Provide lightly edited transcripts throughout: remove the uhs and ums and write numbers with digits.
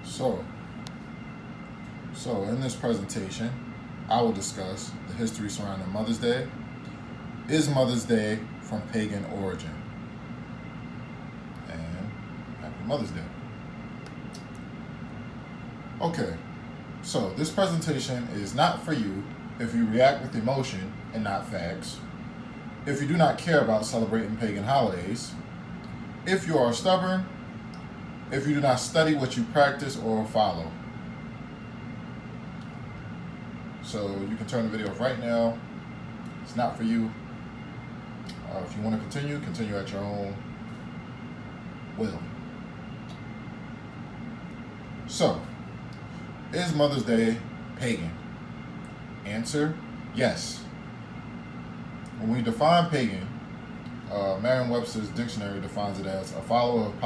So, so in this presentation, I will discuss the history surrounding Mother's Day. Is Mother's Day from pagan origin? And happy Mother's Day. Okay, so this presentation is not for you if you react with emotion and not facts, if you do not care about celebrating pagan holidays, if you are stubborn, if you do not study what you practice or follow. So you can turn the video off right now. It's not for you. If you want to continue at your own will. So, is Mother's Day pagan? Answer, yes. When we define pagan, Merriam-Webster's dictionary defines it as a follower of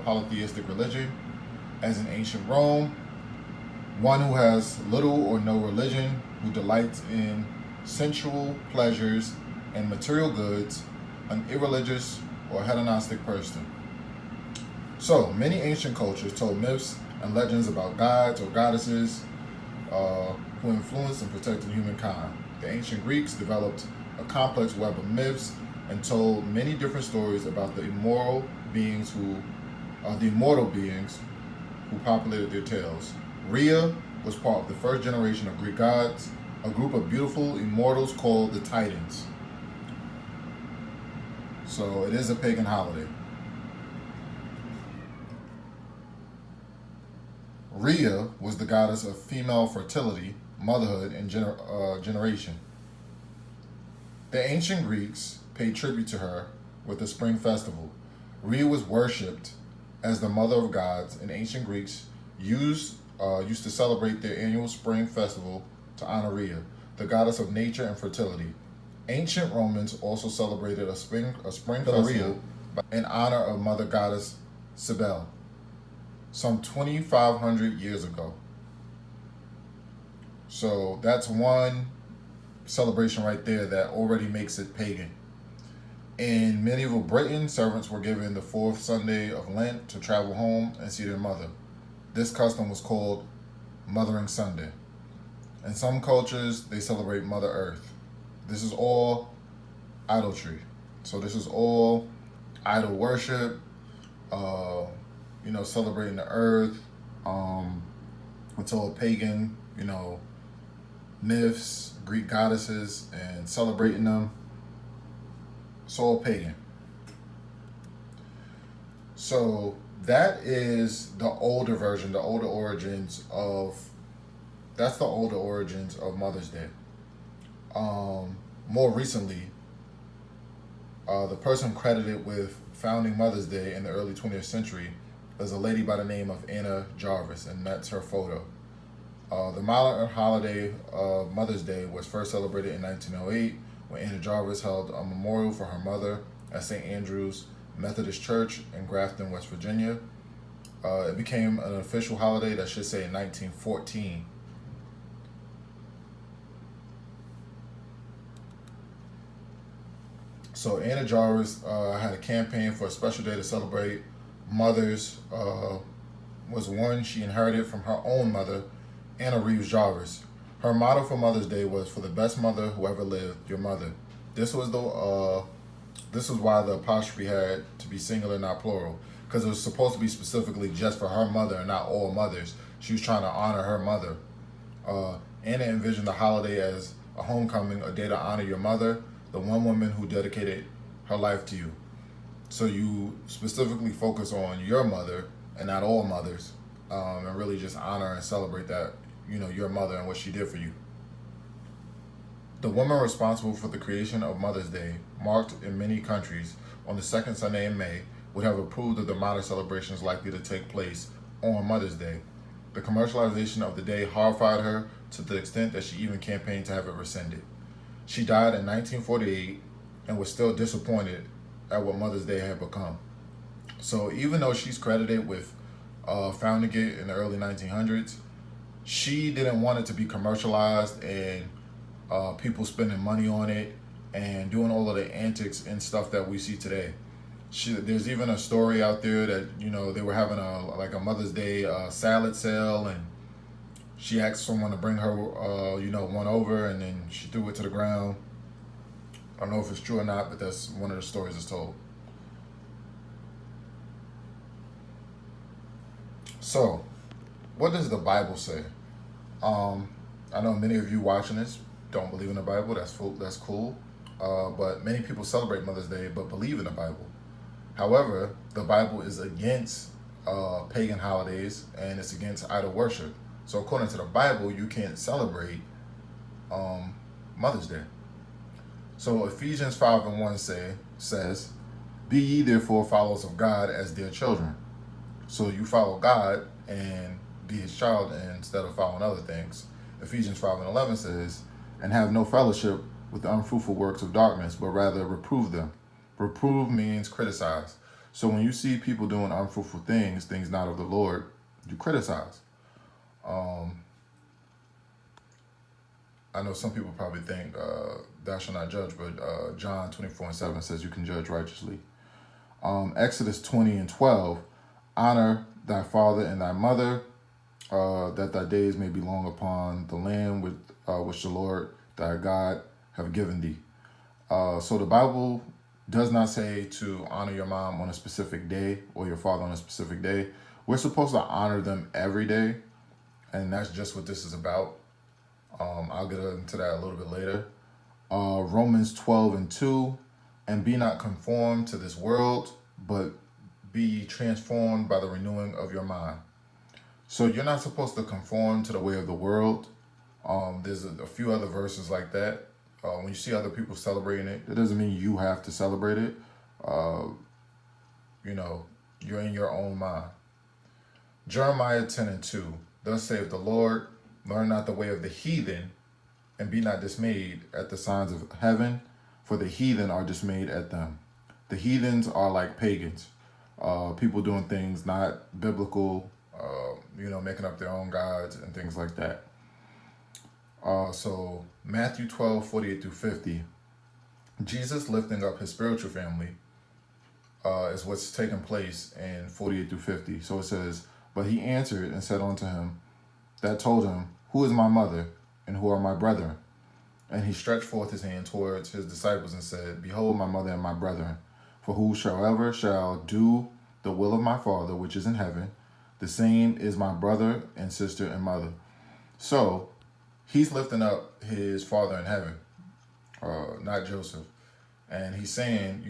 polytheistic religion, as in ancient Rome, one who has little or no religion, who delights in sensual pleasures and material goods, an irreligious or hedonistic person. So, many ancient cultures told myths and legends about gods or goddesses who influenced and protected humankind. The ancient Greeks developed a complex web of myths and told many different stories about the immortal beings who populated their tales. Rhea was part of the first generation of Greek gods, a group of beautiful immortals called the Titans. So it is a pagan holiday. Rhea was the goddess of female fertility, motherhood, and generation. The ancient Greeks paid tribute to her with the spring festival. Rhea was worshipped as the mother of gods, and ancient Greeks used to celebrate their annual spring festival to honor Rhea, the goddess of nature and fertility. Ancient Romans also celebrated a spring festival in honor of Mother Goddess Cybele, some 2,500 years ago. So that's one celebration right there that already makes it pagan. In medieval Britain, servants were given the fourth Sunday of Lent to travel home and see their mother. This custom was called Mothering Sunday. In some cultures, they celebrate Mother Earth. This is all idolatry. So this is all idol worship, celebrating the earth, it's all pagan, myths, Greek goddesses, and celebrating them. It's all pagan. So that is the older version, the older origins of Mother's Day. More recently, the person credited with founding Mother's Day in the early 20th century is a lady by the name of Anna Jarvis, and that's her photo. The modern holiday of Mother's Day was first celebrated in 1908 when Anna Jarvis held a memorial for her mother at St. Andrew's Methodist Church in Grafton, West Virginia. It became an official holiday, that should say, in 1914. So Anna Jarvis had a campaign for a special day to celebrate mothers. Was one she inherited from her own mother, Anna Reeves Jarvis. Her motto for Mother's Day was, "For the best mother who ever lived, your mother." This was why the apostrophe had to be singular, not plural, because it was supposed to be specifically just for her mother and not all mothers. She was trying to honor her mother. Anna envisioned the holiday as a homecoming, a day to honor your mother, the one woman who dedicated her life to you. So you specifically focus on your mother and not all mothers, and really just honor and celebrate that, your mother and what she did for you. The woman responsible for the creation of Mother's Day, marked in many countries on the second Sunday in May, would have approved of the modern celebrations likely to take place on Mother's Day. The commercialization of the day horrified her to the extent that she even campaigned to have it rescinded. She died in 1948 and was still disappointed at what Mother's Day had become. So even though she's credited with founding it in the early 1900s, she didn't want it to be commercialized and people spending money on it and doing all of the antics and stuff that we see today. There's even a story out there that they were having a Mother's Day salad sale, and she asked someone to bring her one over, and then she threw it to the ground. I don't know if it's true or not, but that's one of the stories that's told. So, what does the Bible say? I know many of you watching this don't believe in the Bible. That's cool. But many people celebrate Mother's Day but believe in the Bible. However, the Bible is against pagan holidays, and it's against idol worship. So according to the Bible, you can't celebrate Mother's Day. So Ephesians 5:1 says, "Be ye therefore followers of God as dear children." So you follow God and be his child instead of following other things. Ephesians 5:11 says, "And have no fellowship with the unfruitful works of darkness, but rather reprove them." Reprove means criticize. So when you see people doing unfruitful things not of the Lord, you criticize. I know some people probably think thou shalt not judge, but John 24:7 says you can judge righteously. Exodus 20:12, "Honor thy father and thy mother, that thy days may be long upon the land which the Lord thy God have given thee." So the Bible does not say to honor your mom on a specific day or your father on a specific day. We're supposed to honor them every day, and that's just what this is about. I'll get into that a little bit later. Romans 12:2, "And be not conformed to this world, but be transformed by the renewing of your mind." So you're not supposed to conform to the way of the world. There's a few other verses like that. When you see other people celebrating it, it doesn't mean you have to celebrate it. You're in your own mind. Jeremiah 10:2, "Thus saith the Lord, learn not the way of the heathen, and be not dismayed at the signs of heaven, for the heathen are dismayed at them." The heathens are like pagans, people doing things not biblical, making up their own gods and things like that. So Matthew 12:48-50, Jesus lifting up his spiritual family is what's taking place in 48-50. So it says, "But he answered and said unto him that told him, Who is my mother, and who are my brethren? And he stretched forth his hand towards his disciples and said, Behold my mother and my brethren. For whosoever shall do the will of my Father which is in heaven, the same is my brother and sister and mother." So he's lifting up his father in heaven, not Joseph. And he's saying,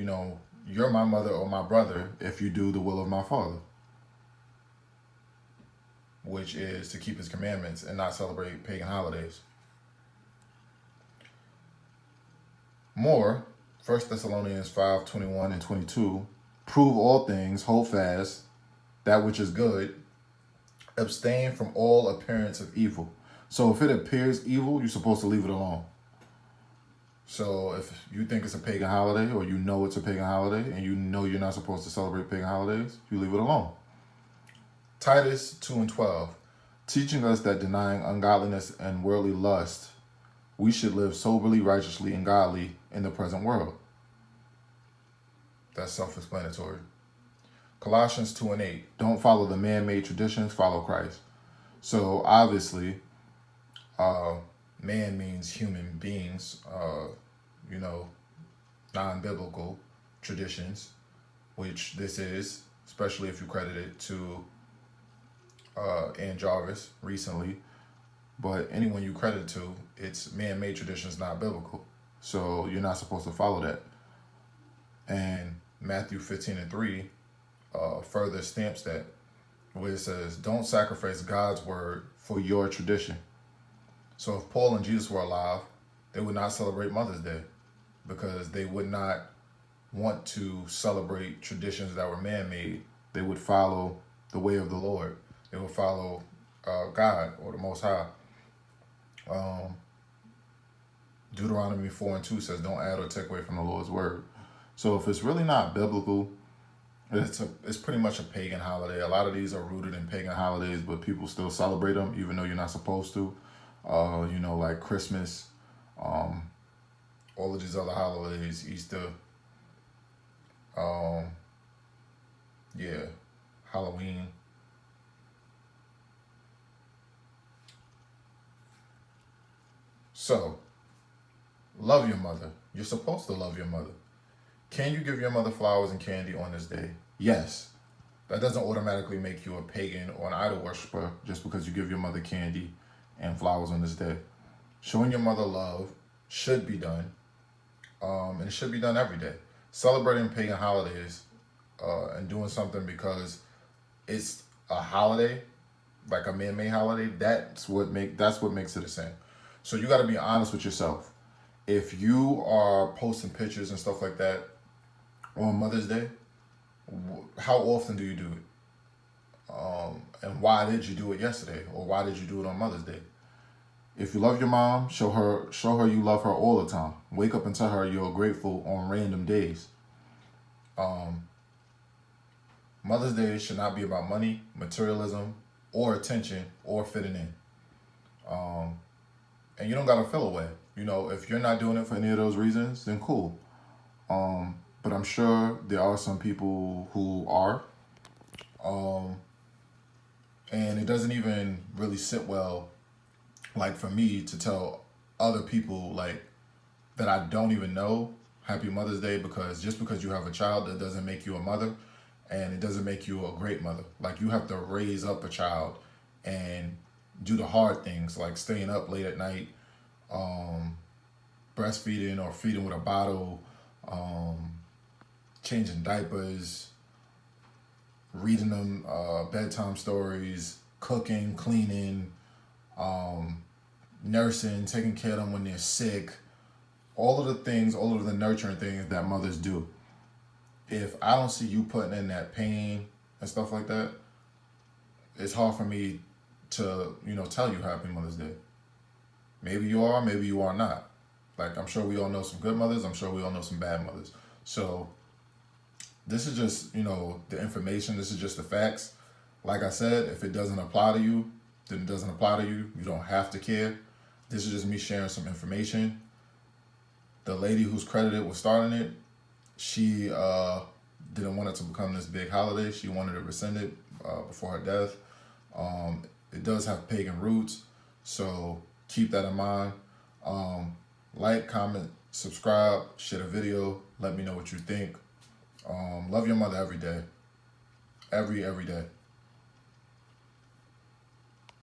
you're my mother or my brother if you do the will of my Father, which is to keep his commandments and not celebrate pagan holidays. More, 1 Thessalonians 5:21-22, "Prove all things, hold fast that which is good, abstain from all appearance of evil." So if it appears evil, you're supposed to leave it alone. So if you think it's a pagan holiday, or it's a pagan holiday, and you're not supposed to celebrate pagan holidays, you leave it alone. Titus 2:12, "Teaching us that denying ungodliness and worldly lust, we should live soberly, righteously, and godly in the present world." That's self-explanatory. Colossians 2:8, "Don't follow the man-made traditions, follow Christ." So obviously, man means human beings, non-biblical traditions, which this is, especially if you credit it to Ann Jarvis recently. But anyone you credit to, it's man-made traditions, not biblical. So you're not supposed to follow that. And Matthew 15:3 further stamps that, where it says, "Don't sacrifice God's word for your tradition." So if Paul and Jesus were alive, they would not celebrate Mother's Day because they would not want to celebrate traditions that were man-made. They would follow the way of the Lord. They would follow God or the Most High. Deuteronomy 4:2 says, "Don't add or take away from the Lord's word." So if it's really not biblical, it's pretty much a pagan holiday. A lot of these are rooted in pagan holidays, but people still celebrate them even though you're not supposed to. Like Christmas, all of these other holidays, Easter, Halloween. So, love your mother. You're supposed to love your mother. Can you give your mother flowers and candy on this day? Yes. That doesn't automatically make you a pagan or an idol worshiper just because you give your mother candy and flowers on this day. Showing your mother love should be done, and it should be done every day. Celebrating pagan holidays and doing something because it's a holiday, like a man-made holiday, that's what makes it a sin. So you got to be honest with yourself. If you are posting pictures and stuff like that on Mother's Day, how often do you do it? And why did you do it yesterday, or why did you do it on Mother's Day? If you love your mom, show her you love her all the time. Wake up and tell her you're grateful on random days. Mother's Day should not be about money, materialism, or attention, or fitting in. And you don't gotta feel away. You know, if you're not doing it for any of those reasons, then cool. But I'm sure there are some people who are. And it doesn't even really sit well, like for me to tell other people like that I don't even know Happy Mother's Day, because just because you have a child, that doesn't make you a mother, and it doesn't make you a great mother. Like, you have to raise up a child and do the hard things, like staying up late at night, breastfeeding or feeding with a bottle, changing diapers, reading them bedtime stories, cooking, cleaning, nursing, taking care of them when they're sick, all of the nurturing things that mothers do. If I don't see you putting in that pain and stuff like that, it's hard for me to, tell you Happy Mother's Day. Maybe you are, maybe you are not. Like, I'm sure we all know some good mothers, I'm sure we all know some bad mothers. So this is just, the information, this is just the facts. Like I said, if it doesn't apply to you, then it doesn't apply to you. You don't have to care. This is just me sharing some information. The lady who's credited with starting it, she didn't want it to become this big holiday. She wanted to rescind it before her death. It does have pagan roots, so keep that in mind. Like, comment, subscribe, share the video. Let me know what you think. Love your mother every day. Every day.